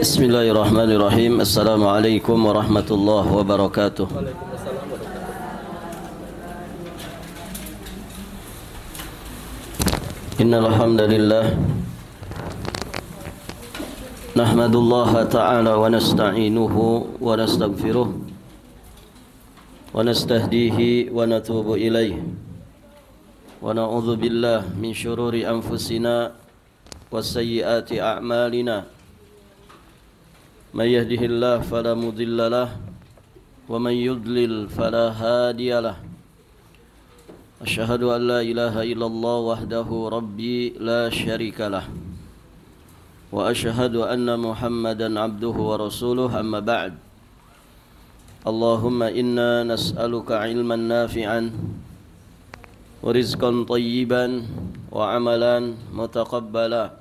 Bismillahirrahmanirrahim. Assalamualaikum warahmatullahi wabarakatuh. Innal hamdalillah nahmadullaha ta'ala wa nasta'inuhu wa nastaghfiruh wa nastahdihi wa natubu ilaih wa na'udzu billahi min syururi anfusina wa sayyiati a'malina. Man yahdihillahu fala mudilla lahu wa man yudlil fala hadiya lahu. Asyhadu an la ilaha illallah wahdahu rabbi la syarika lah wa asyhadu anna Muhammadan abduhu wa rasuluh, amma ba'd. Allahumma inna nas'aluka ilman nafi'an wa rizqan tayyiban wa amalan mutaqabbala.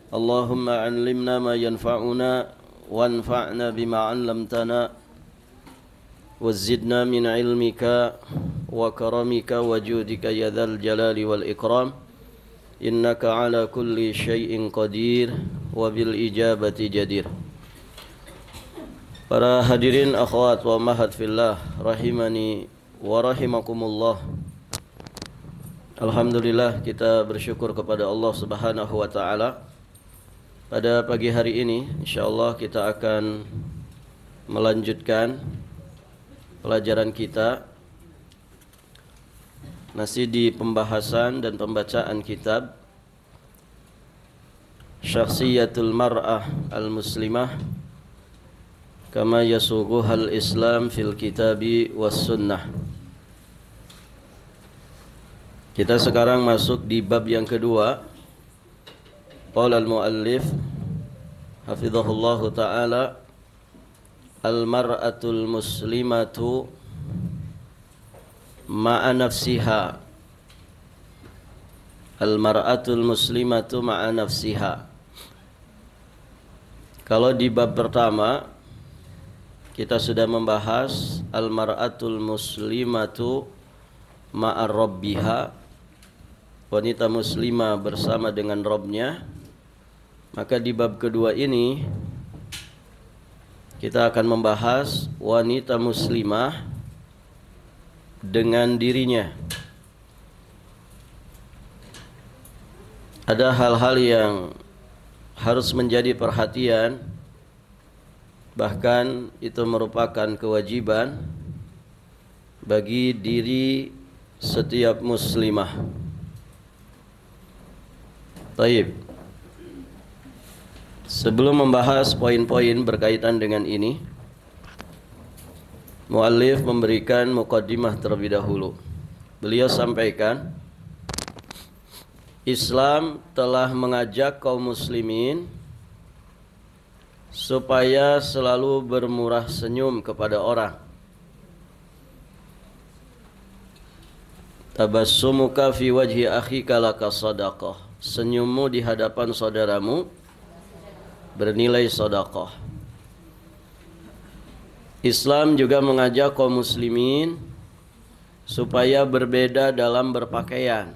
Allahumma 'allimna ma yanfa'una wanfa'na bima 'allamtana wazidna min 'ilmika wa karamika wa judika ya dzal jalali wal ikram, innaka 'ala kulli syai'in qadir wa bil ijabati jadir. Para hadirin akhwat wa ummahat fillah rahimani wa rahimakumullah. Alhamdulillah, kita bersyukur kepada Allah Subhanahu wa taala. Pada pagi hari ini insyaallah kita akan melanjutkan pelajaran kita masih di pembahasan dan pembacaan kitab Syakhsiyatul Mar'ah Al-Muslimah Kama Yasuguhal Islam fil Kitabi was Sunnah. Kita sekarang masuk di bab yang kedua. Qala al-muallif hafizahullahu ta'ala, al-mar'atul muslimatu ma'a nafsiha. Al-mar'atul muslimatu ma'a nafsiha. Kalau di bab pertama kita sudah membahas al-mar'atul muslimatu ma'a rabbiha, wanita muslimah bersama dengan Rabbnya. Maka di bab kedua ini kita akan membahas wanita muslimah dengan dirinya. Ada hal-hal yang harus menjadi perhatian, bahkan itu merupakan kewajiban bagi diri setiap muslimah. Taib. Sebelum membahas poin-poin berkaitan dengan ini, muallif memberikan muqaddimah terlebih dahulu. Beliau sampaikan, Islam telah mengajak kaum muslimin supaya selalu bermurah senyum kepada orang. Tabassumuka fi wajhi akhika laka sadaqah. Senyummu di hadapan saudaramu bernilai sedekah. Islam juga mengajak kaum muslimin supaya berbeda dalam berpakaian,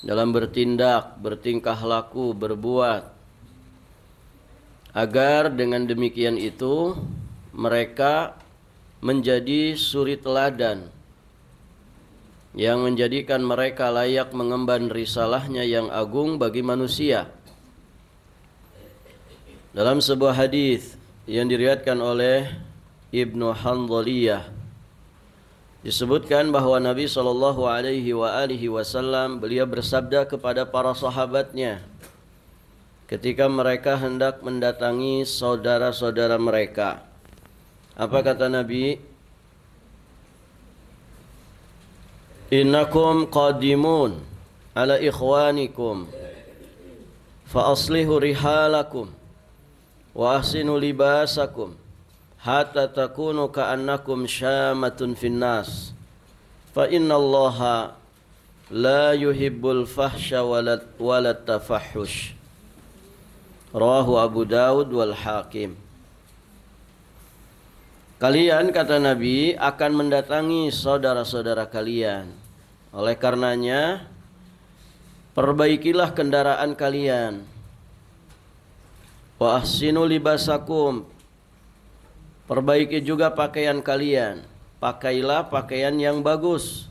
dalam bertindak, bertingkah laku, berbuat, agar dengan demikian itu mereka menjadi suri teladan yang menjadikan mereka layak mengemban risalahnya yang agung bagi manusia. Dalam sebuah hadis yang diriwayatkan oleh Ibnu Hanzaliyah disebutkan bahwa Nabi SAW beliau bersabda kepada para sahabatnya ketika mereka hendak mendatangi saudara-saudara mereka. Apa kata Nabi? Innakum qadimun ala ikhwanikum fa aslihu rihalakum wa ahsinu libasakum hatta takunu ka'annakum syamatun finnas fa innallaha la yuhibbul fahsya walat tafahhush. Rawahu Abu Daud wal Hakim. Kalian, kata Nabi, akan mendatangi saudara-saudara kalian. Oleh karenanya, perbaikilah kendaraan kalian. Wa ahsinu libasakum. Perbaiki juga pakaian kalian. Pakailah pakaian yang bagus,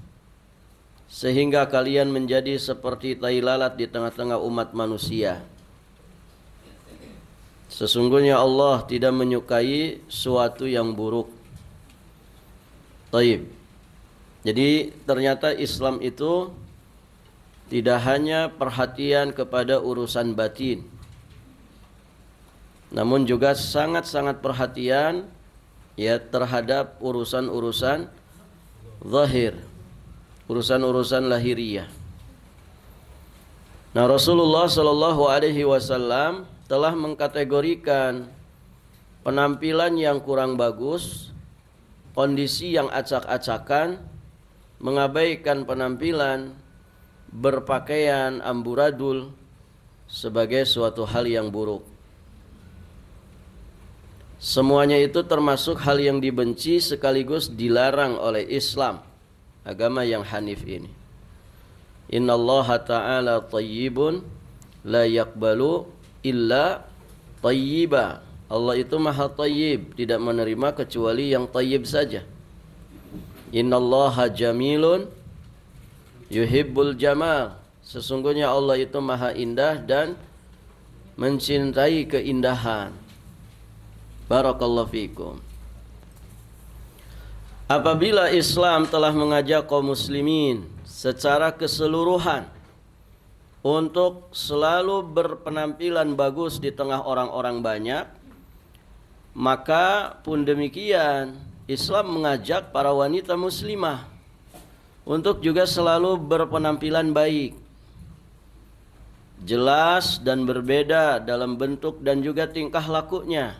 sehingga kalian menjadi seperti tai lalat di tengah-tengah umat manusia. Sesungguhnya Allah tidak menyukai suatu yang buruk. Taib. Jadi ternyata Islam itu tidak hanya perhatian kepada urusan batin, namun juga sangat-sangat perhatian ya terhadap urusan-urusan zahir, urusan-urusan lahiriah. Nah, Rasulullah Shallallahu Alaihi Wasallam telah mengkategorikan penampilan yang kurang bagus, kondisi yang acak-acakan, mengabaikan penampilan, berpakaian amburadul sebagai suatu hal yang buruk. Semuanya itu termasuk hal yang dibenci sekaligus dilarang oleh Islam, agama yang hanif ini. Innallaha ta'ala tayyibun la yaqbalu illa tayyiba. Allah itu maha tayyib, tidak menerima kecuali yang tayyib saja. Innallaha jamilun yuhibbul jamal. Sesungguhnya Allah itu maha indah dan mencintai keindahan. Barakallahu fikum. Apabila Islam telah mengajak kaum muslimin secara keseluruhan untuk selalu berpenampilan bagus di tengah orang-orang banyak, maka pun demikian Islam mengajak para wanita muslimah untuk juga selalu berpenampilan baik, jelas dan berbeda dalam bentuk dan juga tingkah lakunya,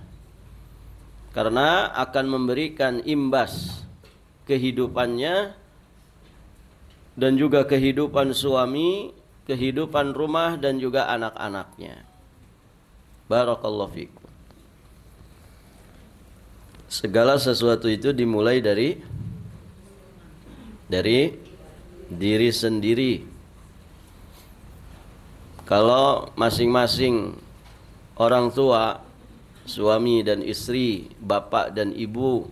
karena akan memberikan imbas kehidupannya dan juga kehidupan suami, kehidupan rumah dan juga anak-anaknya. Barakallahu fikum. Segala sesuatu itu dimulai dari diri sendiri. Kalau masing-masing orang tua, suami dan istri, bapak dan ibu,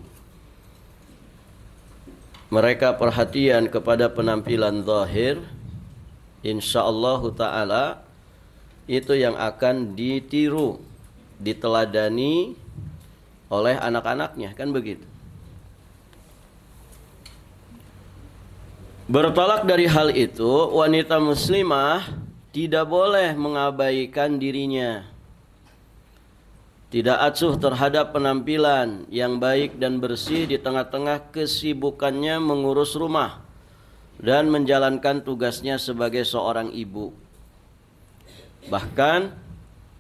mereka perhatian kepada penampilan zahir, insyaallah ta'ala itu yang akan ditiru, diteladani oleh anak-anaknya, kan begitu. Bertolak dari hal itu, wanita muslimah tidak boleh mengabaikan dirinya, tidak acuh terhadap penampilan yang baik dan bersih di tengah-tengah kesibukannya mengurus rumah dan menjalankan tugasnya sebagai seorang ibu. Bahkan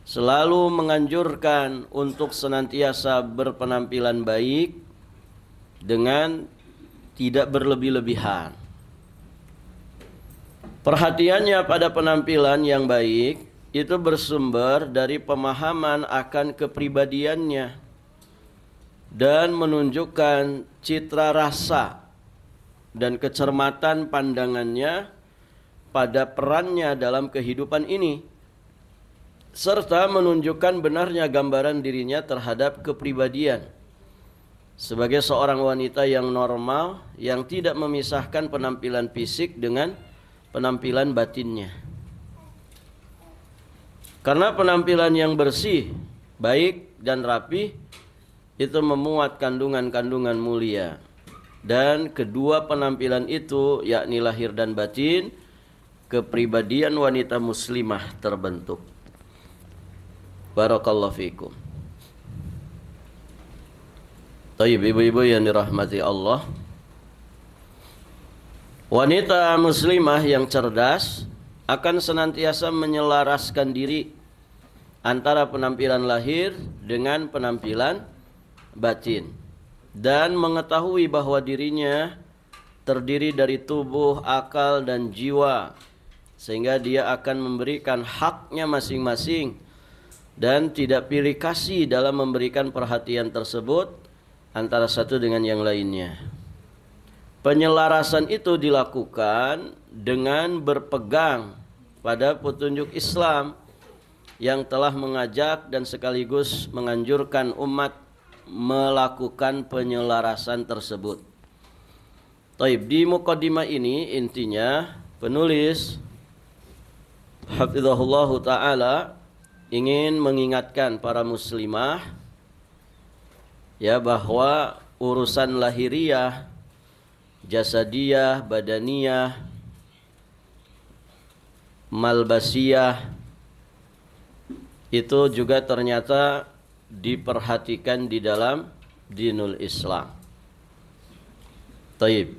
selalu menganjurkan untuk senantiasa berpenampilan baik dengan tidak berlebih-lebihan. Perhatiannya pada penampilan yang baik itu bersumber dari pemahaman akan kepribadiannya dan menunjukkan citra rasa dan kecermatan pandangannya pada perannya dalam kehidupan ini, serta menunjukkan benarnya gambaran dirinya terhadap kepribadian sebagai seorang wanita yang normal, yang tidak memisahkan penampilan fisik dengan penampilan batinnya. Karena penampilan yang bersih, baik dan rapi itu memuat kandungan-kandungan mulia. Dan kedua penampilan itu, yakni lahir dan batin, kepribadian wanita muslimah terbentuk. Barakallahu fikum. Taib, ibu-ibu yang dirahmati Allah, wanita muslimah yang cerdas akan senantiasa menyelaraskan diri antara penampilan lahir dengan penampilan batin, dan mengetahui bahwa dirinya terdiri dari tubuh, akal, dan jiwa, sehingga dia akan memberikan haknya masing-masing dan tidak pilih kasih dalam memberikan perhatian tersebut antara satu dengan yang lainnya. Penyelarasan itu dilakukan dengan berpegang pada petunjuk Islam yang telah mengajak dan sekaligus menganjurkan umat melakukan penyelarasan tersebut. Taib, di muqaddimah ini intinya penulis hafizahullah taala ingin mengingatkan para muslimah ya bahwa urusan lahiriah, jasadiyah, badaniyah, malbasiyah itu juga ternyata diperhatikan di dalam dinul Islam. Taib.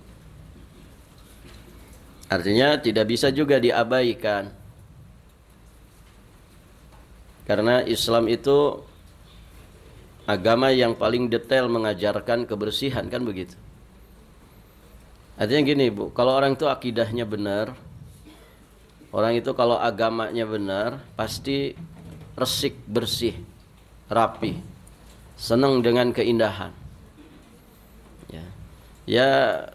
Artinya tidak bisa juga diabaikan. Karena Islam itu agama yang paling detail mengajarkan kebersihan, kan begitu. Artinya gini Bu, kalau orang itu akidahnya benar, orang itu kalau agamanya benar, pasti resik, bersih, rapi, senang dengan keindahan. Ya,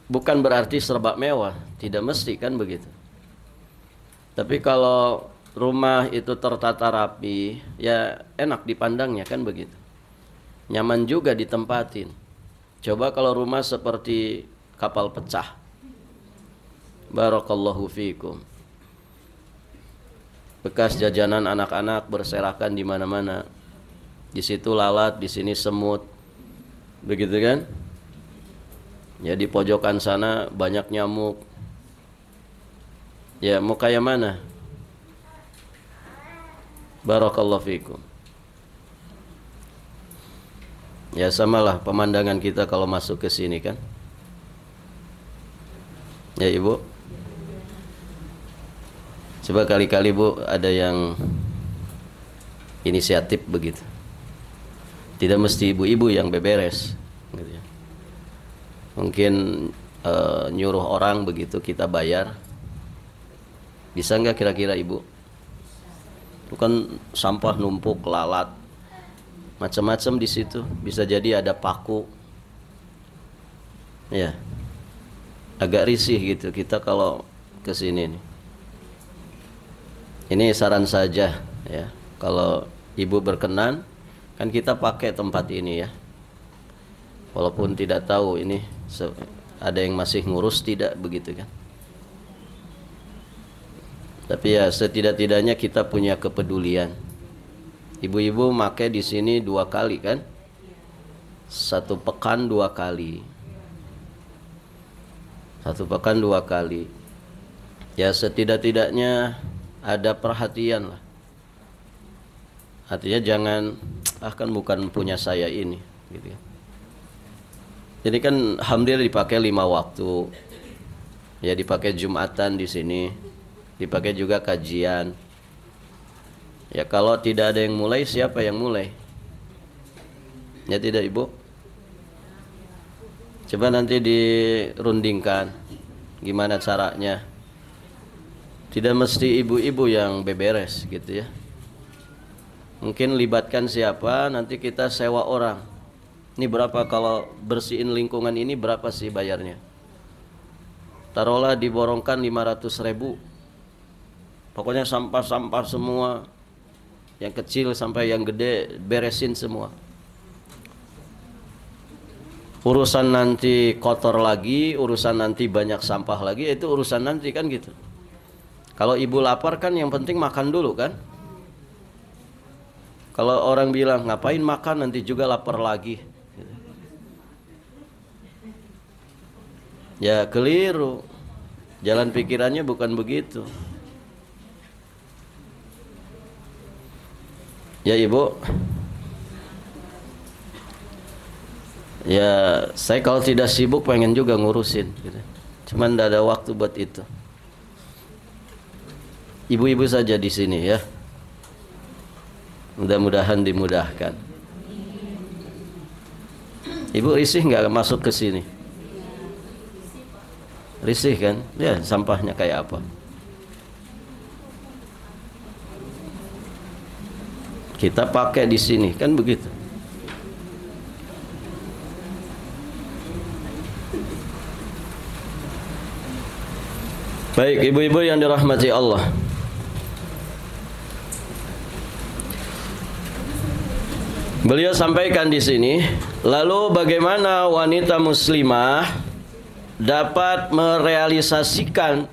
bukan berarti serba mewah, tidak mesti kan begitu. Tapi kalau rumah itu tertata rapi, ya enak dipandangnya kan begitu. Nyaman juga ditempatin. Coba kalau rumah seperti kapal pecah. Barakallahu fiikum. Bekas jajanan anak-anak berserakan di mana-mana. Di situ lalat, di sini semut. Begitu kan? Ya di pojokan sana banyak nyamuk. Ya mau kayak mana? Barakallahu fikum. Ya samalah pemandangan kita kalau masuk ke sini kan. Ya Ibu. Coba kali-kali Bu ada yang inisiatif begitu. Tidak mesti ibu-ibu yang beberes gitu ya. Mungkin nyuruh orang begitu kita bayar. Bisa nggak kira-kira Ibu? Itu kan sampah numpuk, lalat, macam-macam di situ. Bisa jadi ada paku. Ya, agak risih gitu kita kalau ke sini nih. Ini saran saja ya. Kalau Ibu berkenan, kan kita pakai tempat ini ya. Walaupun tidak tahu ini ada yang masih ngurus tidak begitu kan. Tapi ya setidak-tidaknya kita punya kepedulian. Ibu-ibu pakai di sini 2 kali kan? 1 pekan 2 kali. 1 pekan 2 kali. Ya setidak-tidaknya ada perhatian lah. Artinya jangan kan bukan punya saya ini gitu ya. Jadi kan alhamdulillah dipakai 5 waktu. Ya dipakai Jumatan di sini. Dipakai juga kajian. Ya kalau tidak ada yang mulai, siapa yang mulai? Ya tidak Ibu? Coba nanti dirundingkan gimana caranya. Tidak mesti ibu-ibu yang beberes gitu ya. Mungkin libatkan siapa, nanti kita sewa orang. Ini berapa kalau bersihin lingkungan ini, berapa sih bayarnya? Taruhlah diborongkan 500.000. Pokoknya sampah-sampah semua, yang kecil sampai yang gede beresin semua. Urusan nanti kotor lagi, urusan nanti banyak sampah lagi, itu urusan nanti kan gitu. Kalau ibu lapar kan yang penting makan dulu kan. Kalau orang bilang ngapain makan nanti juga lapar lagi. Ya keliru. Jalan pikirannya bukan begitu. Ya Ibu. Ya saya kalau tidak sibuk pengen juga ngurusin gitu. Cuman tidak ada waktu buat itu. Ibu-ibu saja di sini ya. Mudah-mudahan dimudahkan. Ibu risih nggak masuk ke sini? Risih kan? Ya sampahnya kayak apa? Kita pakai di sini kan begitu. Baik ibu-ibu yang dirahmati Allah. Beliau sampaikan di sini, lalu bagaimana wanita muslimah dapat merealisasikan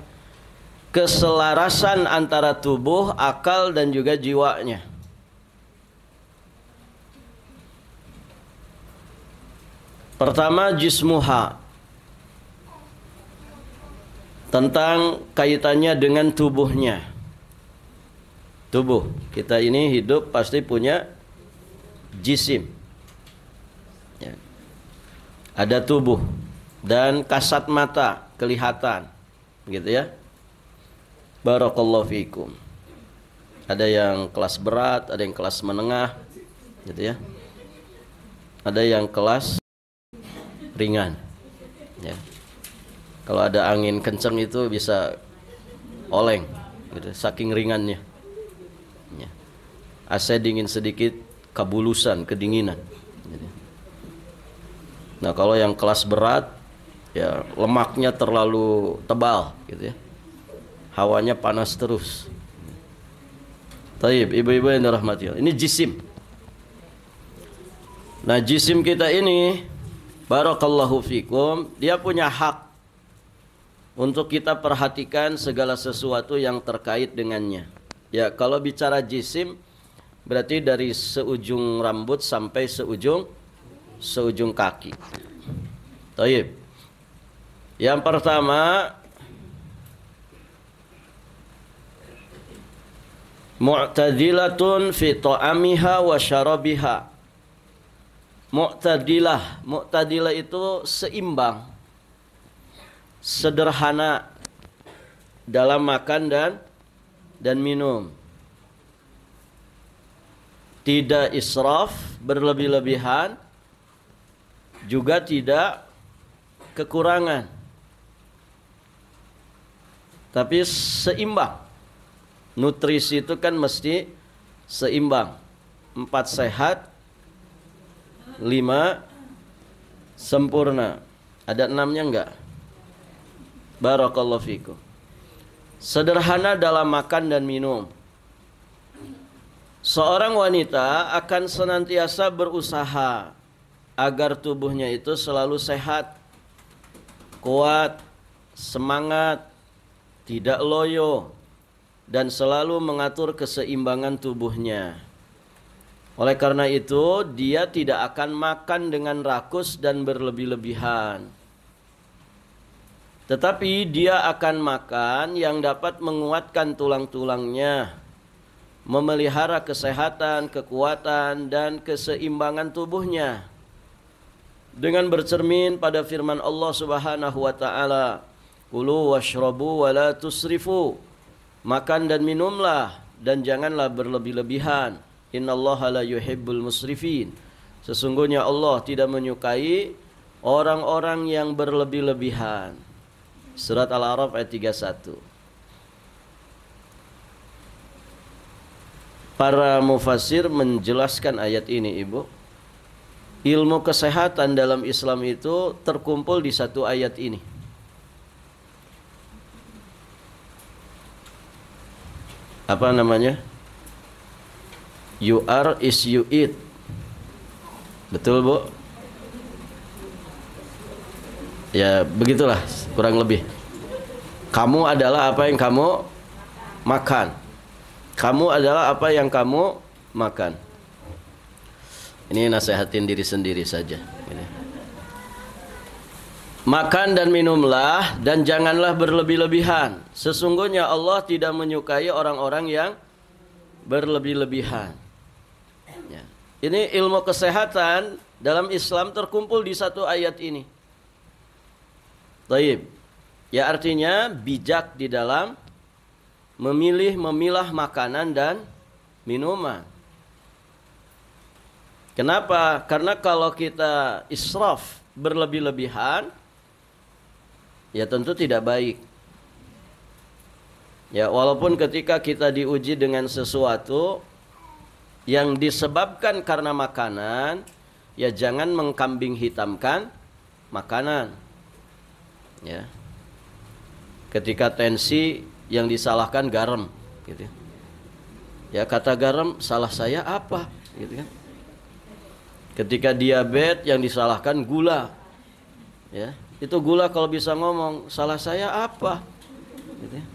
keselarasan antara tubuh, akal dan juga jiwanya. Pertama, jismuha, tentang kaitannya dengan tubuhnya. Tubuh kita ini hidup pasti punya jisim, ya. Ada tubuh dan kasat mata kelihatan, gitu ya. Barakallahu fikum. Ada yang kelas berat, ada yang kelas menengah, gitu ya. Ada yang kelas ringan, ya. Kalau ada angin kencang itu bisa oleng, gitu, saking ringannya. Ya. AC dingin sedikit, kabulusan, kedinginan. Nah, kalau yang kelas berat, ya lemaknya terlalu tebal, gitu ya. Hawanya panas terus. Taib, ibu-ibu yang dirahmati Allah. Ini jisim. Nah, jisim kita ini, barakallahu fikum, dia punya hak untuk kita perhatikan segala sesuatu yang terkait dengannya. Ya, kalau bicara jisim, berarti dari seujung rambut sampai seujung kaki. Taib. Yang pertama, mu'tadilatun fi ta'amiha wa syarabiha. Mu'tadilah. Mu'tadilah itu seimbang, sederhana dalam makan dan minum. Tidak israf, berlebih-lebihan, juga tidak kekurangan, tapi seimbang. Nutrisi itu kan mesti seimbang. 4 sehat, 5 sempurna. Ada 6-nya enggak? Barakallahu fikum. Sederhana dalam makan dan minum. Seorang wanita akan senantiasa berusaha agar tubuhnya itu selalu sehat, kuat, semangat, tidak loyo, dan selalu mengatur keseimbangan tubuhnya. Oleh karena itu, dia tidak akan makan dengan rakus dan berlebih-lebihan. Tetapi dia akan makan yang dapat menguatkan tulang-tulangnya, memelihara kesehatan, kekuatan, dan keseimbangan tubuhnya. Dengan bercermin pada firman Allah Subhanahu wa taala, "Kulu washrabu wa la tusrifu." Makan dan minumlah dan janganlah berlebih-lebihan. Innallaha la yuhibbul musrifin. Sesungguhnya Allah tidak menyukai orang-orang yang berlebih-lebihan. Surat Al-A'raf ayat 31. Para mufassir menjelaskan ayat ini, Ibu. Ilmu kesehatan dalam Islam itu terkumpul di satu ayat ini. Apa namanya? You are is you eat. Betul, Bu? Ya, begitulah kurang lebih. Kamu adalah apa yang kamu makan. Kamu adalah apa yang kamu makan. Ini nasihatin diri sendiri saja. Makan dan minumlah dan janganlah berlebih-lebihan. Sesungguhnya Allah tidak menyukai orang-orang yang berlebih-lebihan. Ya. Ini ilmu kesehatan dalam Islam terkumpul di satu ayat ini. Taib. Ya, artinya bijak di dalam memilah makanan dan minuman. Kenapa? Karena kalau kita israf, berlebih-lebihan, ya tentu tidak baik. Ya, walaupun ketika kita diuji dengan sesuatu yang disebabkan karena makanan, ya jangan mengkambing hitamkan makanan. Ya. Ketika tensi, yang disalahkan garam, gitu. Ya, kata garam, salah saya apa, gitu kan? Ketika diabetes yang disalahkan gula. Ya, itu gula kalau bisa ngomong, salah saya apa? Gitu ya.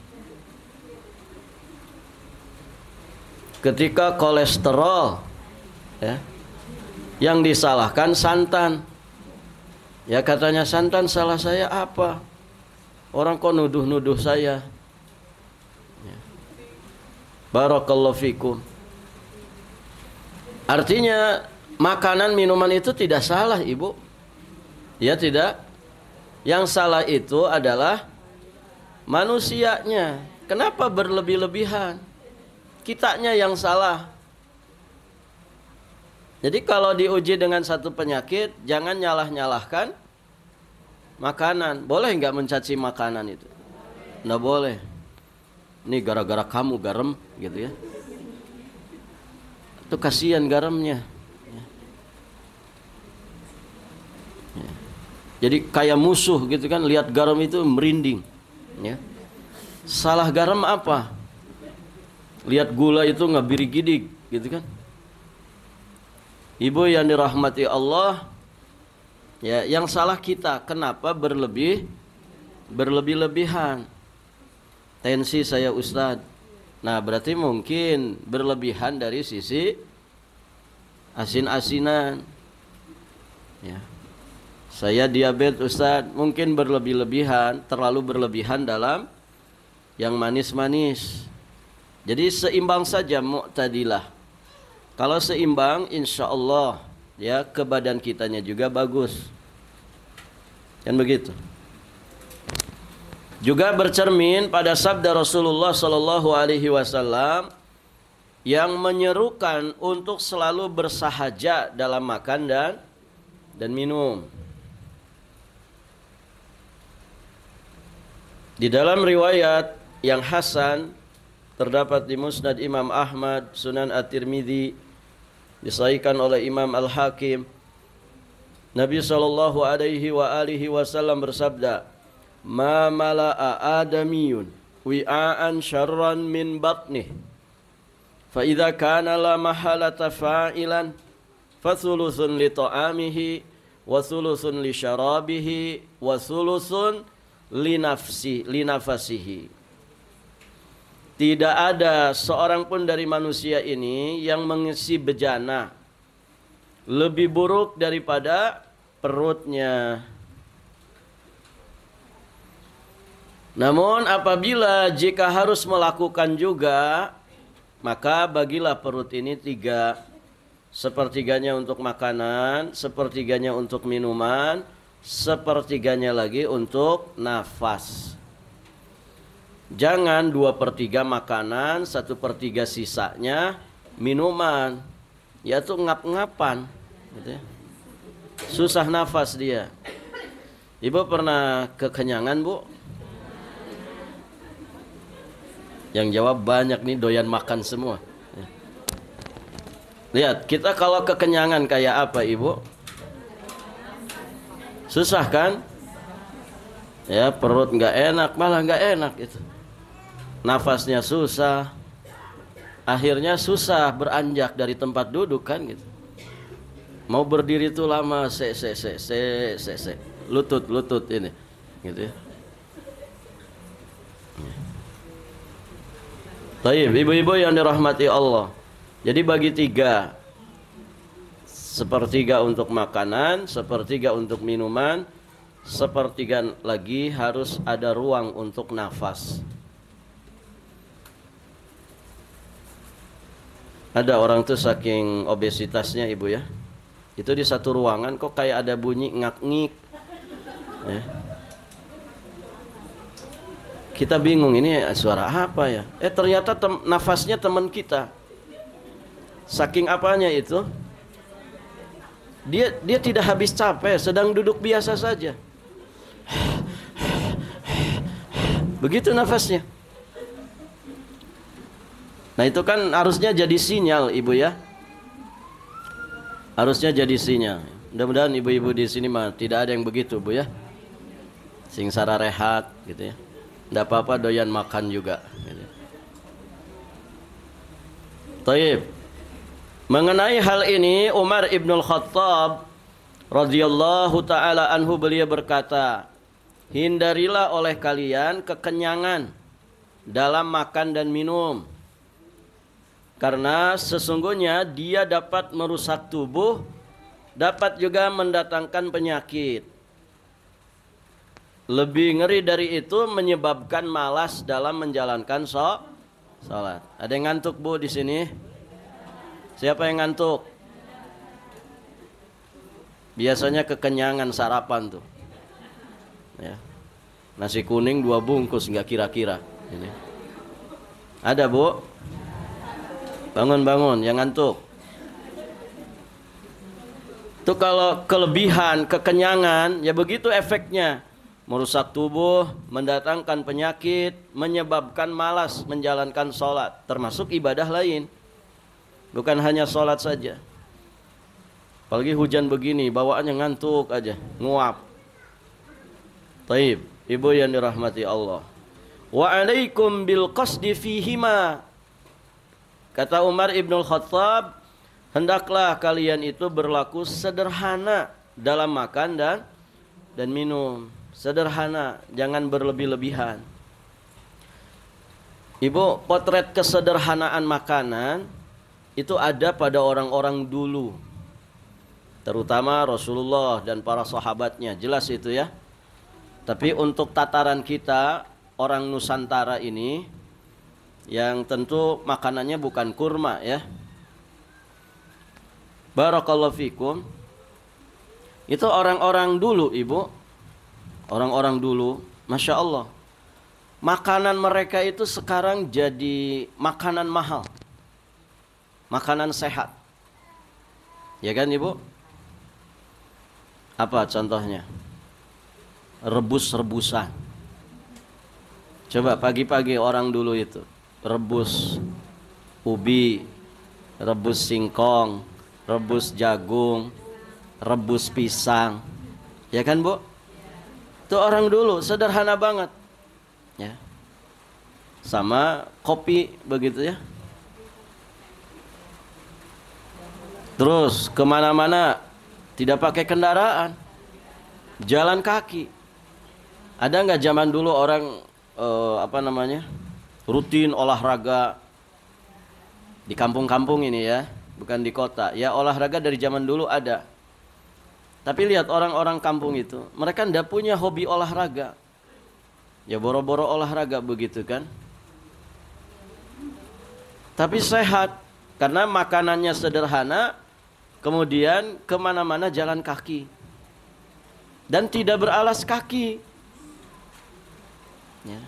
Ketika kolesterol, ya, yang disalahkan santan. Ya katanya santan, salah saya apa? Orang kok nuduh-nuduh saya. Ya. Barakallahu fikum. Artinya makanan minuman itu tidak salah, Ibu. Ya tidak. Yang salah itu adalah manusianya. Kenapa berlebih-lebihan? Kitanya yang salah. Jadi kalau diuji dengan satu penyakit, jangan nyalah-nyalahkan makanan. Boleh nggak mencaci makanan itu? Nggak boleh. Ini gara-gara kamu garam, gitu ya. Itu kasihan garamnya. Ya. Jadi kayak musuh gitu kan, lihat garam itu merinding. Ya. Salah garam apa? Lihat gula itu ngabiri-gidik, gitu kan? Ibu yang dirahmati Allah, ya, yang salah kita. Kenapa berlebih-lebihan? Tensi saya Ustadz. Nah, berarti mungkin berlebihan dari sisi asin-asinan. Ya. Saya diabetes Ustadz, mungkin berlebih-lebihan, terlalu berlebihan dalam yang manis-manis. Jadi seimbang saja, mu'tadilah. Kalau seimbang, insya Allah ya ke badan kitanya juga bagus. Kan begitu. Juga bercermin pada sabda Rasulullah Sallallahu Alaihi Wasallam yang menyerukan untuk selalu bersahaja dalam makan dan minum. Di dalam riwayat yang hasan terdapat di Musnad Imam Ahmad, Sunan At-Tirmidzi, disahihkan oleh Imam Al-Hakim. Nabi sallallahu alaihi wasallam bersabda, "Ma mala'a adamiyun wi'an syarran min batnih. Fa idza kana la mahalata fa'ilan fa thuluthun li ta'amihi wa thuluthun li syarabihi wa thuluthun li nafasihi." Tidak ada seorang pun dari manusia ini yang mengisi bejana lebih buruk daripada perutnya. Namun apabila jika harus melakukan juga, maka bagilah perut ini tiga. Sepertiganya untuk makanan, sepertiganya untuk minuman, sepertiganya lagi untuk nafas. Jangan 2/3 makanan, 1/3 sisanya minuman. Ya tuh ngap-ngapan gitu ya. Susah nafas dia. Ibu pernah kekenyangan, Bu? Yang jawab banyak nih, doyan makan semua. Lihat, kita kalau kekenyangan kayak apa, Ibu? Susah kan? Ya, perut nggak enak, malah nggak enak itu. Nafasnya susah, akhirnya susah beranjak dari tempat duduk kan gitu. Mau berdiri tuh lama, lutut ini, gitu ya. Baik, ibu-ibu yang dirahmati Allah. Jadi bagi tiga, sepertiga untuk makanan, sepertiga untuk minuman, sepertiga lagi harus ada ruang untuk nafas. Ada orang tuh saking obesitasnya, Ibu ya, itu di satu ruangan kok kayak ada bunyi ngak-ngik ya. Kita bingung ini suara apa ya. Ternyata nafasnya teman kita. Saking apanya itu, dia tidak habis capek, sedang duduk biasa saja. Begitu nafasnya. Nah itu kan harusnya jadi sinyal, Ibu ya. Harusnya jadi sinyal. Mudah-mudahan ibu-ibu di sini mah tidak ada yang begitu, Bu ya. Singsara rehat gitu ya. Tidak apa-apa, doyan makan juga gitu. Taib. Mengenai hal ini Umar ibnul Khattab radhiyallahu taala anhu beliau berkata, hindarilah oleh kalian kekenyangan dalam makan dan minum, karena sesungguhnya dia dapat merusak tubuh, dapat juga mendatangkan penyakit. Lebih ngeri dari itu, menyebabkan malas dalam menjalankan salat. Ada yang ngantuk Bu di sini? Siapa yang ngantuk? Biasanya kekenyangan sarapan tuh. Ya. Nasi kuning 2 bungkus nggak kira-kira. Ini. Ada Bu? Bangun-bangun, yang ngantuk. Itu kalau kelebihan, kekenyangan, ya begitu efeknya. Merusak tubuh, mendatangkan penyakit, menyebabkan malas menjalankan sholat. Termasuk ibadah lain. Bukan hanya sholat saja. Apalagi hujan begini, bawaannya ngantuk aja, nguap. Taib, ibu yang dirahmati Allah. Wa alaikum bil qasdi fihima. Kata Umar ibnul Khattab, hendaklah kalian itu berlaku sederhana dalam makan dan minum. Sederhana, jangan berlebih-lebihan. Ibu, potret kesederhanaan makanan itu ada pada orang-orang dulu, terutama Rasulullah dan para sahabatnya, jelas itu ya. Tapi untuk tataran kita orang Nusantara ini, yang tentu makanannya bukan kurma ya. Barakallahu fikum. Itu orang-orang dulu ibu, orang-orang dulu, Masya Allah, makanan mereka itu sekarang jadi makanan mahal, makanan sehat. Ya kan ibu? Apa contohnya? Rebus-rebusan. Coba pagi-pagi orang dulu itu rebus ubi, rebus singkong, rebus jagung, rebus pisang. Ya kan Bu? Itu orang dulu sederhana banget. Ya. Sama kopi begitu ya. Terus kemana-mana tidak pakai kendaraan, jalan kaki. Ada nggak zaman dulu orang rutin olahraga di kampung-kampung ini ya, bukan di kota. Ya olahraga dari zaman dulu ada. Tapi lihat orang-orang kampung itu, mereka ndak punya hobi olahraga. Ya boro-boro olahraga begitu kan. Tapi sehat karena makanannya sederhana. Kemudian kemana-mana jalan kaki dan tidak beralas kaki ya.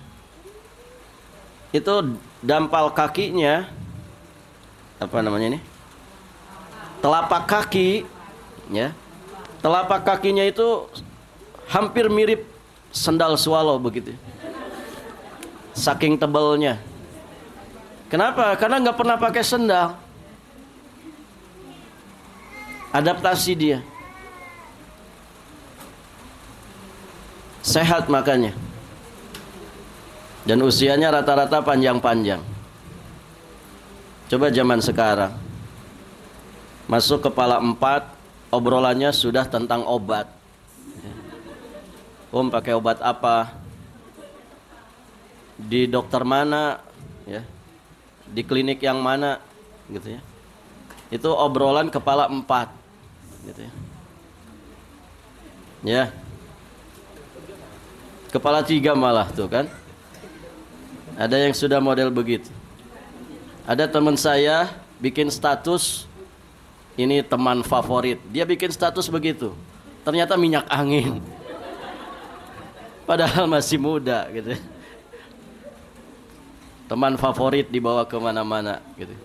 Itu dampal kakinya, apa namanya ini, telapak kaki ya, telapak kakinya itu hampir mirip sendal swallow begitu, saking tebalnya. Kenapa? Karena nggak pernah pakai sendal. Adaptasi dia. Sehat makanya. Dan usianya rata-rata panjang-panjang. Coba zaman sekarang. Masuk kepala 4, obrolannya sudah tentang obat. Pakai obat apa? Di dokter mana? Ya. Di klinik yang mana? Gitu ya. Itu obrolan kepala 4 gitu ya. Ya. Kepala 3 malah tuh kan. Ada yang sudah model begitu. Ada teman saya bikin status, ini teman favorit. Dia bikin status begitu. Ternyata minyak angin. Padahal masih muda gitu. Teman favorit dibawa kemana-mana gitu.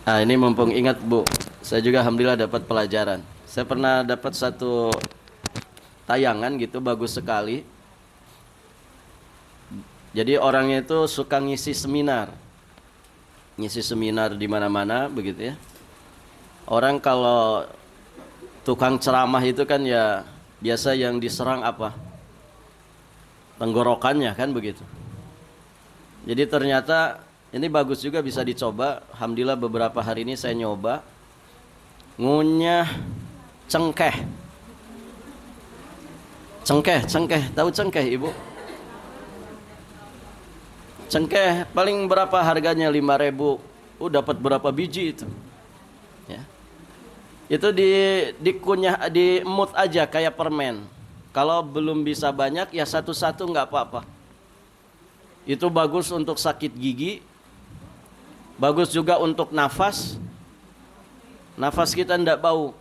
Nah ini mumpung ingat Bu, saya juga alhamdulillah dapat pelajaran. Saya pernah dapat satu tayangan gitu, bagus sekali. Jadi orangnya itu suka ngisi seminar di mana-mana begitu ya. Orang kalau tukang ceramah itu kan ya biasa yang diserang apa? Tenggorokannya kan begitu. Jadi ternyata Ini bagus juga, bisa dicoba. Alhamdulillah beberapa hari ini saya nyoba ngunyah cengkeh. Cengkeh, tahu cengkeh Ibu? Cengkeh paling berapa harganya? 5.000. Dapat berapa biji itu? Ya. Itu dikunyah, diemut aja kayak permen. Kalau belum bisa banyak ya satu-satu nggak apa-apa. Itu bagus untuk sakit gigi. Bagus juga untuk nafas. Nafas kita tidak bau.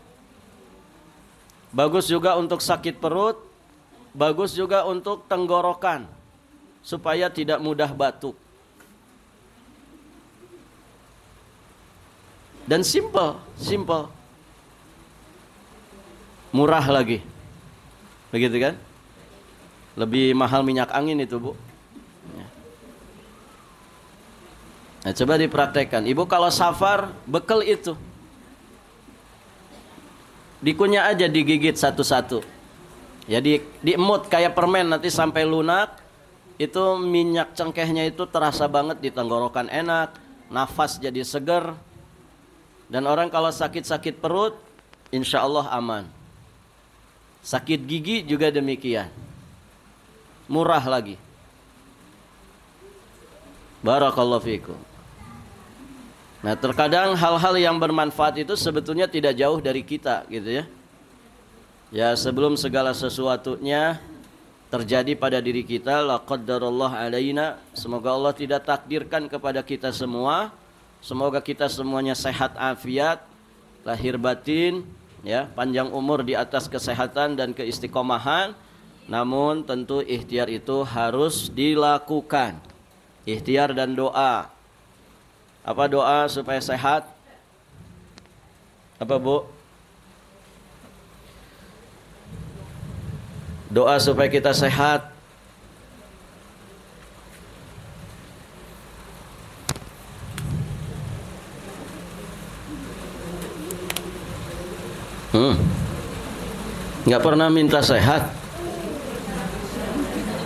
Bagus juga untuk sakit perut. Bagus juga untuk tenggorokan, supaya tidak mudah batuk. Dan simple. Murah lagi. Begitu kan? Lebih mahal minyak angin itu, Bu. Nah, coba dipraktekkan. Ibu kalau safar, bekal itu. Dikunyah aja, digigit satu-satu. Ya diemut kayak permen, nanti sampai lunak. Itu minyak cengkehnya itu terasa banget di tenggorokan, enak. Nafas jadi seger. Dan orang kalau sakit-sakit perut, insya Allah aman. Sakit gigi juga demikian. Murah lagi. Barakallahu fikum. Nah, terkadang hal-hal yang bermanfaat itu sebetulnya tidak jauh dari kita, gitu ya. Ya, sebelum segala sesuatunya terjadi pada diri kita, la qaddarallah alaina, semoga Allah tidak takdirkan kepada kita semua. Semoga kita semuanya sehat afiat, lahir batin, ya, panjang umur di atas kesehatan dan keistiqomahan. Namun tentu ikhtiar itu harus dilakukan. Ikhtiar dan doa. Apa doa supaya sehat? Apa, Bu? Doa supaya kita sehat. Nggak pernah minta sehat.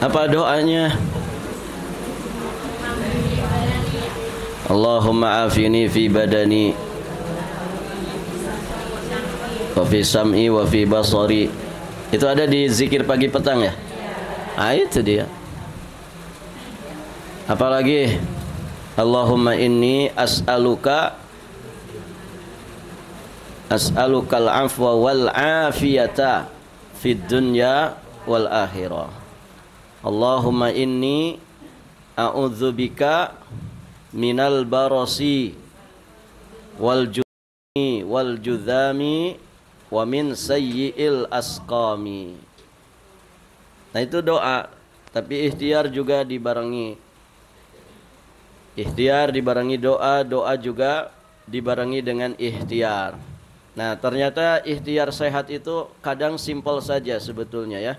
Apa doanya? Allahumma afini fi badani wa fi sam'i wa fi basari. Itu ada di zikir pagi petang ya? Ah, itu dia. Apalagi? Allahumma inni as'alukal afwa wal afiyata fid dunya wal akhirah. Allahumma inni a'udzubika minal barasi wal judhami wa min sayyi'il asqami. Nah, itu doa, tapi ikhtiar juga dibarengi. Ikhtiar dibarengi doa, doa juga dibarengi dengan ikhtiar. Nah, ternyata ikhtiar sehat itu kadang simpel saja sebetulnya ya.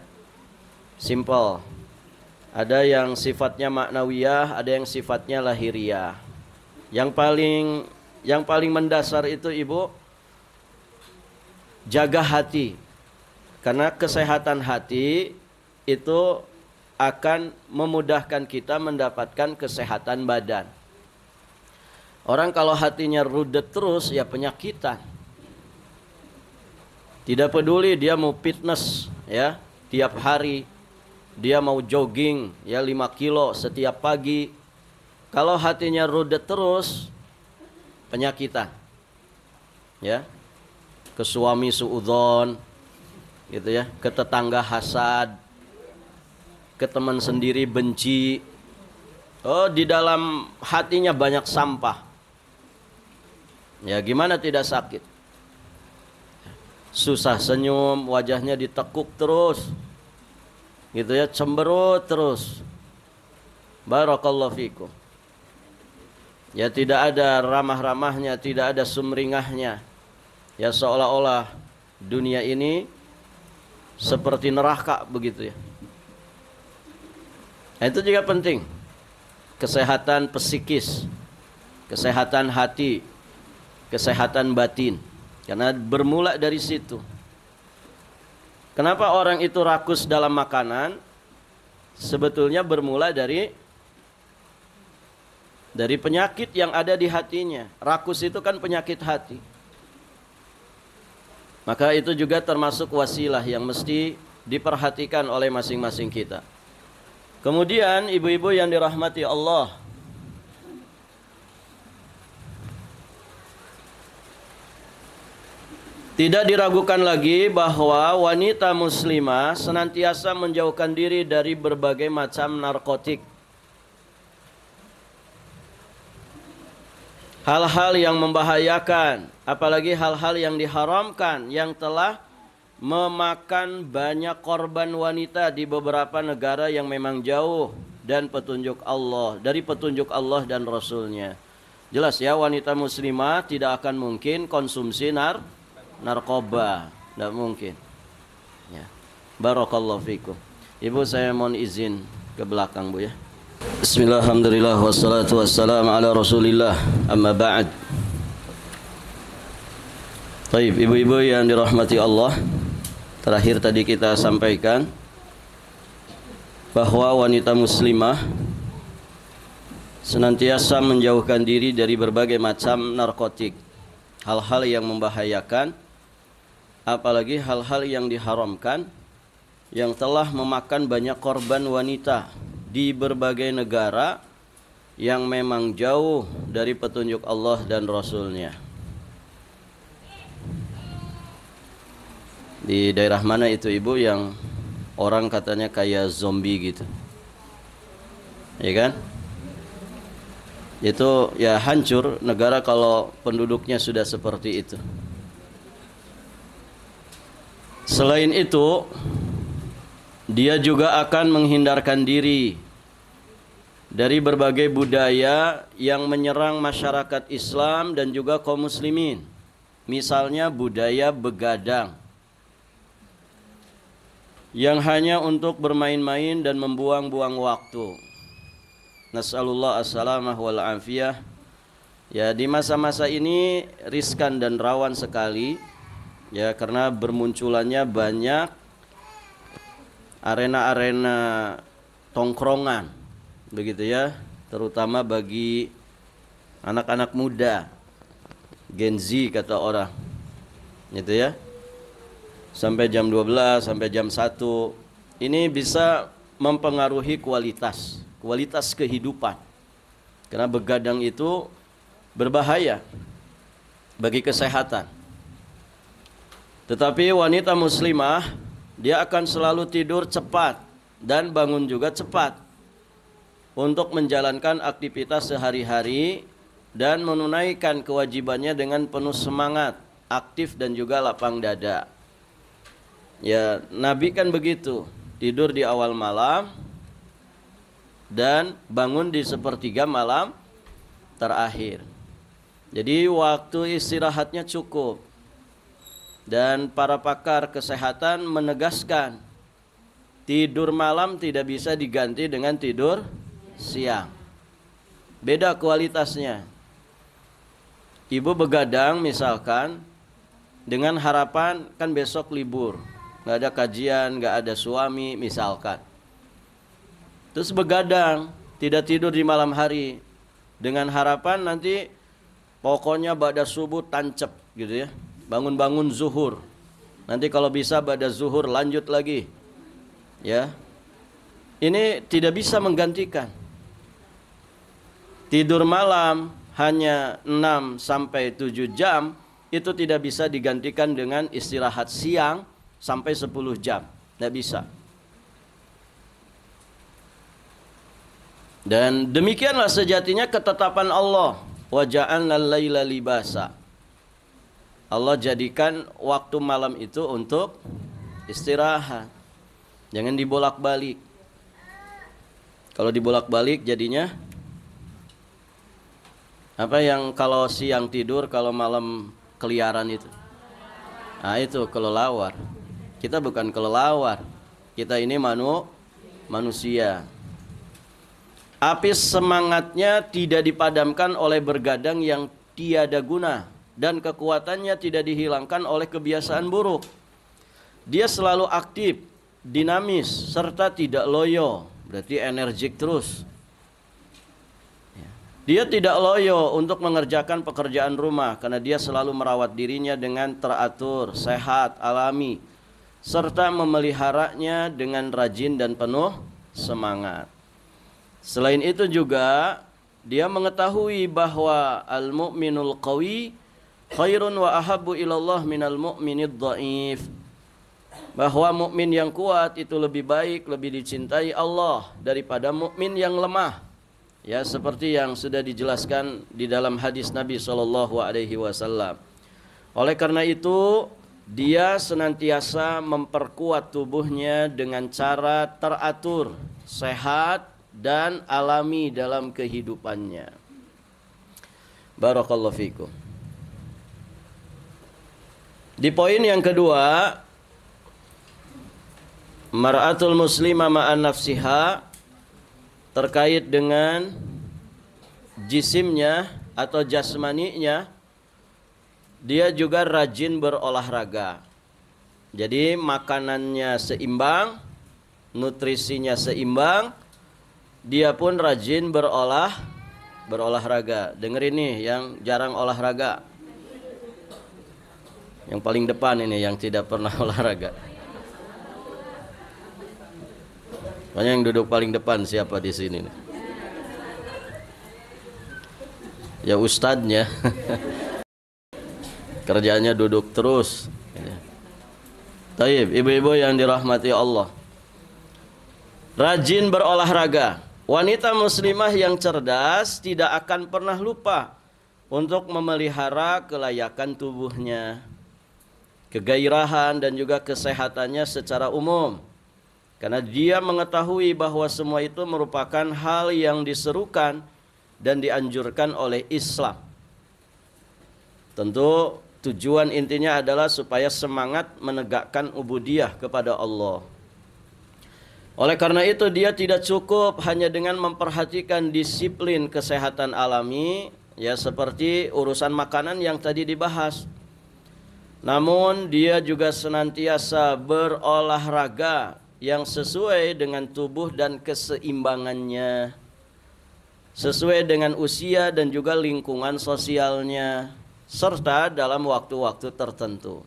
Simpel. Ada yang sifatnya maknawiyah, ada yang sifatnya lahiriah. Yang paling mendasar itu Ibu, jaga hati. Karena kesehatan hati itu akan memudahkan kita mendapatkan kesehatan badan. Orang kalau hatinya rudet terus ya penyakitan. Tidak peduli dia mau fitness ya tiap hari, dia mau jogging ya 5 kilo setiap pagi. Kalau hatinya rudet terus, penyakitan. Ya. Ke suami suudzon gitu ya, ke tetangga hasad, ke teman sendiri benci. Oh, di dalam hatinya banyak sampah. Ya, gimana tidak sakit? Susah senyum, wajahnya ditekuk terus. Gitu ya, cemberut terus. Barakallahu fikum. Ya, tidak ada ramah-ramahnya, tidak ada sumringahnya. Ya, seolah-olah dunia ini seperti neraka begitu ya. Nah, itu juga penting. Kesehatan psikis, kesehatan hati, kesehatan batin. Karena bermula dari situ. Kenapa orang itu rakus dalam makanan? Sebetulnya bermula dari dari penyakit yang ada di hatinya. Rakus itu kan penyakit hati. Maka itu juga termasuk wasilah yang mesti diperhatikan oleh masing-masing kita. Kemudian ibu-ibu yang dirahmati Allah, tidak diragukan lagi bahwa wanita muslimah senantiasa menjauhkan diri dari berbagai macam narkotik. Hal-hal yang membahayakan, apalagi hal-hal yang diharamkan, yang telah memakan banyak korban wanita di beberapa negara yang memang jauh dan petunjuk Allah, dari petunjuk Allah dan Rasulnya. Jelas ya, wanita muslimah tidak akan mungkin konsumsi narkoba, tidak mungkin. Ya. Barakallahu fikum. Ibu, saya mohon izin ke belakang, Bu ya. Bismillah, alhamdulillah, wassalatu wassalamu ala rasulillah, amma ba'd. Baik, ibu-ibu yang dirahmati Allah, terakhir tadi kita sampaikan bahwa wanita muslimah senantiasa menjauhkan diri dari berbagai macam narkotik, hal-hal yang membahayakan, apalagi hal-hal yang diharamkan, yang telah memakan banyak korban wanita di berbagai negara yang memang jauh dari petunjuk Allah dan Rasulnya. Di daerah mana itu ibu yang orang katanya kayak zombie gitu, ya kan? Itu ya hancur negara kalau penduduknya sudah seperti itu. Selain itu, dia juga akan menghindarkan diri dari berbagai budaya yang menyerang masyarakat Islam dan juga kaum muslimin. Misalnya budaya begadang, yang hanya untuk bermain-main dan membuang-buang waktu. Nas'alullah as-salamah wal afiyah. Ya, di masa-masa ini riskan dan rawan sekali, ya, karena bermunculannya banyak arena-arena tongkrongan, begitu ya, terutama bagi anak-anak muda, Gen Z kata orang, gitu ya, sampai jam 12, sampai jam 1, ini bisa mempengaruhi kualitas kehidupan, karena begadang itu berbahaya bagi kesehatan. Tetapi wanita muslimah, dia akan selalu tidur cepat dan bangun juga cepat untuk menjalankan aktivitas sehari-hari dan menunaikan kewajibannya dengan penuh semangat, aktif dan juga lapang dada. Ya, Nabi kan begitu, tidur di awal malam dan bangun di sepertiga malam terakhir. Jadi waktu istirahatnya cukup. Dan para pakar kesehatan menegaskan, tidur malam tidak bisa diganti dengan tidur siang. Beda kualitasnya. Ibu begadang misalkan dengan harapan kan besok libur, nggak ada kajian, nggak ada suami misalkan. Terus begadang, tidak tidur di malam hari dengan harapan nanti pokoknya ba'da subuh tancep gitu ya. Bangun-bangun zuhur. Nanti kalau bisa pada zuhur lanjut lagi. Ya. Ini tidak bisa menggantikan. Tidur malam hanya 6 sampai 7 jam itu tidak bisa digantikan dengan istirahat siang sampai 10 jam. Tidak bisa. Dan demikianlah sejatinya ketetapan Allah. Wa ja'alna al-laila libasa. Allah jadikan waktu malam itu untuk istirahat. Jangan dibolak-balik. Kalau dibolak-balik jadinya apa yang kalau siang tidur, kalau malam keliaran itu. Nah, itu kelelawar. Kita bukan kelelawar. Kita ini manusia. Api semangatnya tidak dipadamkan oleh bergadang yang tiada guna. Dan kekuatannya tidak dihilangkan oleh kebiasaan buruk. Dia selalu aktif, dinamis, serta tidak loyo. Berarti energik terus. Ya. Dia tidak loyo untuk mengerjakan pekerjaan rumah karena dia selalu merawat dirinya dengan teratur, sehat, alami, serta memeliharanya dengan rajin dan penuh semangat. Selain itu juga dia mengetahui bahwa al-mu'minul qawi khairun wa ahabbu ilallah minal mu'minid dhaif. Bahwa mukmin yang kuat itu lebih baik, lebih dicintai Allah daripada mukmin yang lemah. Ya, seperti yang sudah dijelaskan di dalam hadis Nabi SAW. Oleh karena itu, dia senantiasa memperkuat tubuhnya dengan cara teratur, sehat, dan alami dalam kehidupannya. Barakallahu fikum. Di poin yang kedua, mar'atul muslimah ma'an nafsiha, terkait dengan jisimnya atau jasmaninya, dia juga rajin berolahraga. Jadi makanannya seimbang, nutrisinya seimbang, dia pun rajin berolahraga. Dengerin nih yang jarang olahraga. Yang paling depan ini yang tidak pernah olahraga. Makanya yang duduk paling depan siapa di sini? Ya ustadznya. Kerjaannya duduk terus. Taib, ibu-ibu yang dirahmati Allah. Rajin berolahraga. Wanita muslimah yang cerdas tidak akan pernah lupa untuk memelihara kelayakan tubuhnya, kegairahan dan juga kesehatannya secara umum. Karena dia mengetahui bahwa semua itu merupakan hal yang diserukan dan dianjurkan oleh Islam. Tentu tujuan intinya adalah supaya semangat menegakkan ubudiyah kepada Allah. Oleh karena itu dia tidak cukup hanya dengan memperhatikan disiplin kesehatan alami, ya seperti urusan makanan yang tadi dibahas. Namun dia juga senantiasa berolahraga yang sesuai dengan tubuh dan keseimbangannya, sesuai dengan usia dan juga lingkungan sosialnya, serta dalam waktu-waktu tertentu.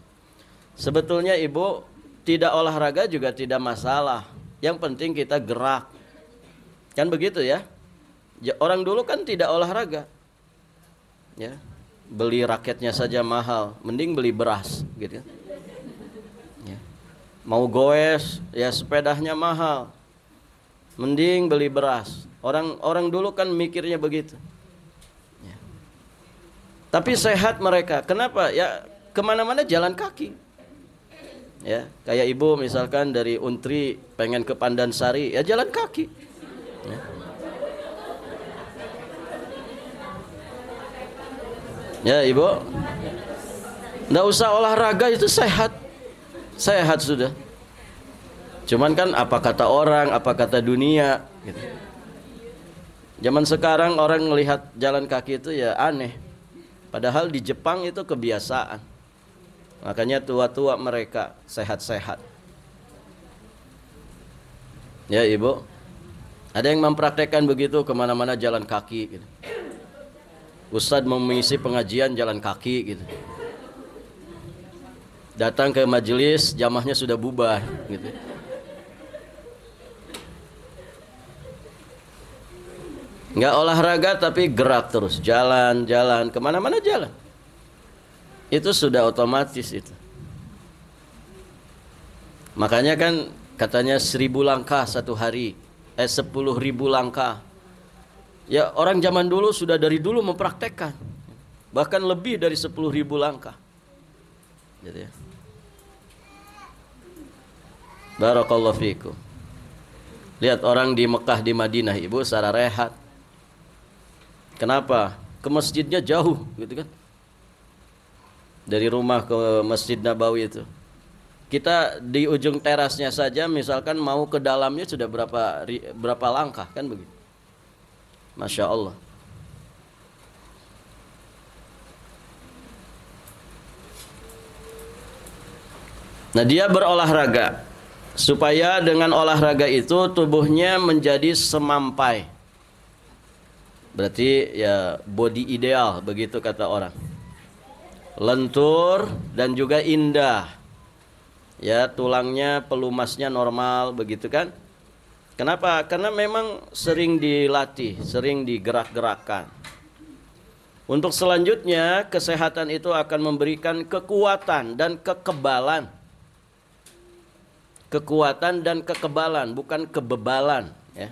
Sebetulnya ibu, tidak olahraga juga tidak masalah. Yang penting kita gerak. Kan begitu ya? Orang dulu kan tidak olahraga. Ya. Beli raketnya saja mahal, mending beli beras gitu. Ya. Mau goes, ya sepedanya mahal, mending beli beras. Orang dulu kan mikirnya begitu. Ya. Tapi sehat mereka. Kenapa? Ya kemana-mana jalan kaki. Ya, kayak ibu misalkan dari Untri pengen ke Pandansari, ya jalan kaki. Ya. Ya ibu, nggak usah olahraga, itu sehat. Sehat sudah. Cuman kan apa kata orang, apa kata dunia gitu. Zaman sekarang orang melihat jalan kaki itu ya aneh. Padahal di Jepang itu kebiasaan. Makanya tua-tua mereka sehat-sehat. Ya ibu, ada yang mempraktekkan begitu, kemana-mana jalan kaki gitu. Ustadz mengisi pengajian jalan kaki gitu. Datang ke majelis, jamaahnya sudah bubar gitu. Nggak olahraga tapi gerak terus, jalan-jalan, kemana-mana jalan. Itu sudah otomatis itu. Makanya kan katanya 1000 langkah satu hari, 10.000 langkah. Ya orang zaman dulu sudah dari dulu mempraktekkan, bahkan lebih dari 10.000 langkah. Gitu ya. Barakallahu fikum. Lihat orang di Mekah, di Madinah ibu secara rehat. Kenapa? Ke masjidnya jauh gitu kan. Dari rumah ke Masjid Nabawi itu. Kita di ujung terasnya saja misalkan mau ke dalamnya sudah berapa langkah kan begitu. Masya Allah. Nah dia berolahraga supaya dengan olahraga itu tubuhnya menjadi semampai. Berarti ya body ideal, begitu kata orang. Lentur dan juga indah. Ya, tulangnya, pelumasnya normal, begitu kan? Kenapa? Karena memang sering dilatih, sering digerak-gerakkan. Untuk selanjutnya, kesehatan itu akan memberikan kekuatan dan kekebalan. Kekuatan dan kekebalan, bukan kebebalan, ya.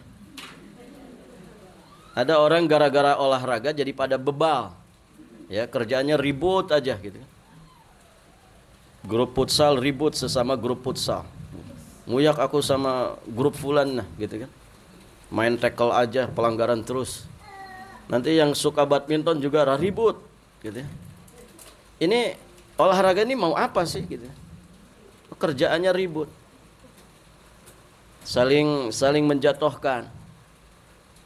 Ada orang gara-gara olahraga jadi pada bebal. Ya, kerjaannya ribut aja gitu. Grup futsal ribut sesama grup futsal. Nguyak aku sama grup fulan nah, gitu kan. Main tackle aja, pelanggaran terus. Nanti yang suka badminton juga ribut gitu ya. Ini olahraga ini mau apa sih gitu. Kerjaannya ribut. Saling menjatuhkan.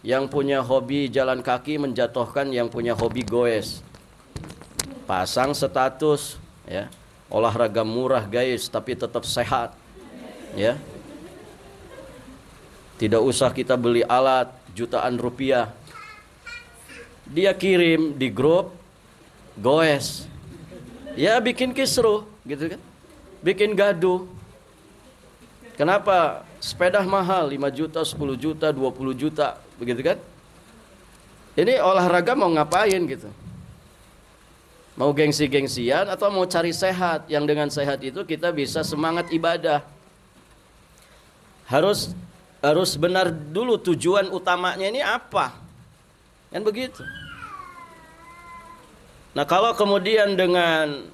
Yang punya hobi jalan kaki menjatuhkan yang punya hobi goes. Pasang status ya. Olahraga murah guys, tapi tetap sehat. Ya. Tidak usah kita beli alat jutaan rupiah. Dia kirim di grup goes. Ya bikin kisruh gitu kan. Bikin gaduh. Kenapa? Sepeda mahal 5 juta, 10 juta, 20 juta, begitu kan? Ini olahraga mau ngapain gitu? Mau gengsi-gengsian atau mau cari sehat? Yang dengan sehat itu kita bisa semangat ibadah. Harus benar dulu tujuan utamanya ini apa? Kan begitu. Nah, kalau kemudian dengan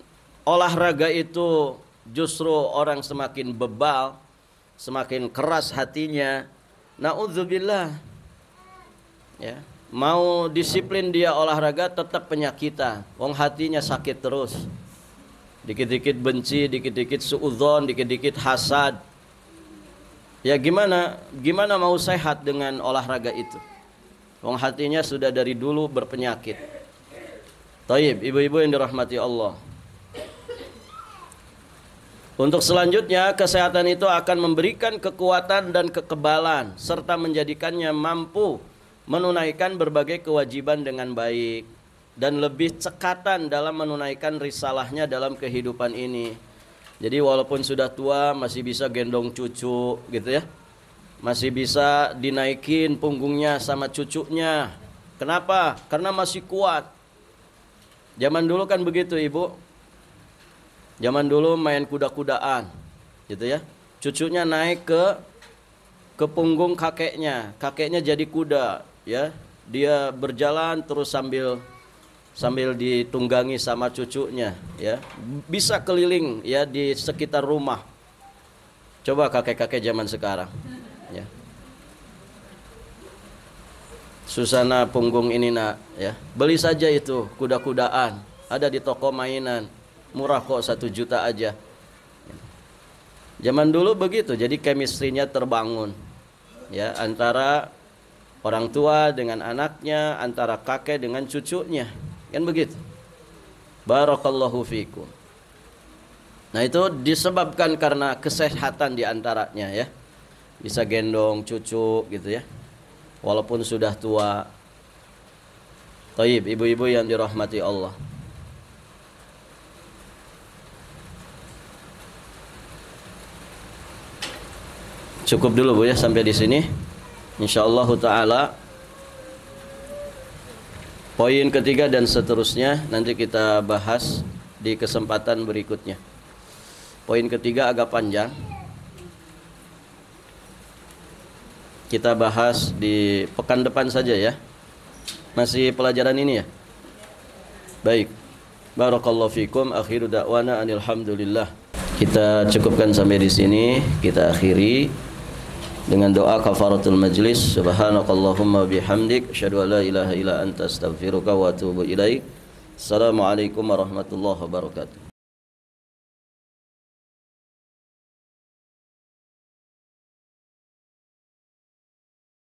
olahraga itu justru orang semakin bebal, semakin keras hatinya, naudzubillah. Ya, mau disiplin dia olahraga tetap penyakitan. Wong hatinya sakit terus. Dikit-dikit benci, dikit-dikit suudzon, dikit-dikit hasad. Ya gimana mau sehat dengan olahraga itu? Wong hatinya sudah dari dulu berpenyakit. Taib, ibu-ibu yang dirahmati Allah. Untuk selanjutnya, kesehatan itu akan memberikan kekuatan dan kekebalan serta menjadikannya mampu menunaikan berbagai kewajiban dengan baik dan lebih cekatan dalam menunaikan risalahnya dalam kehidupan ini. Jadi walaupun sudah tua masih bisa gendong cucu gitu ya. Masih bisa dinaikin punggungnya sama cucunya. Kenapa? Karena masih kuat. Zaman dulu kan begitu, Ibu. Zaman dulu main kuda-kudaan gitu ya. Cucunya naik ke punggung kakeknya. Kakeknya jadi kuda ya. Dia berjalan terus sambil ditunggangi sama cucunya ya. Bisa keliling ya di sekitar rumah. Coba kakek-kakek zaman sekarang ya. Susana punggung ini nak ya. Beli saja itu kuda-kudaan, ada di toko mainan. Murah kok 1 juta aja. Zaman dulu begitu, jadi chemistry-nya terbangun ya antara orang tua dengan anaknya, antara kakek dengan cucunya. Kan begitu. Barakallahu fikum. Nah itu disebabkan karena kesehatan diantaranya ya. Bisa gendong cucu gitu ya. Walaupun sudah tua. Taib, ibu-ibu yang dirahmati Allah. Cukup dulu Bu ya sampai di sini. Insyaallah taala poin ketiga dan seterusnya nanti kita bahas di kesempatan berikutnya. Poin ketiga agak panjang. Kita bahas di pekan depan saja ya. Masih pelajaran ini ya. Baik. Barakallahu fikum. Akhiru da'wana alhamdulillah. Kita cukupkan sampai di sini. Kita akhiri dengan doa kafaratul majlis. Subhanakallahumma bihamdik asyhadu an la ilaha illa anta astaghfiruka wa atubu ilaik. Assalamualaikum warahmatullahi wabarakatuh.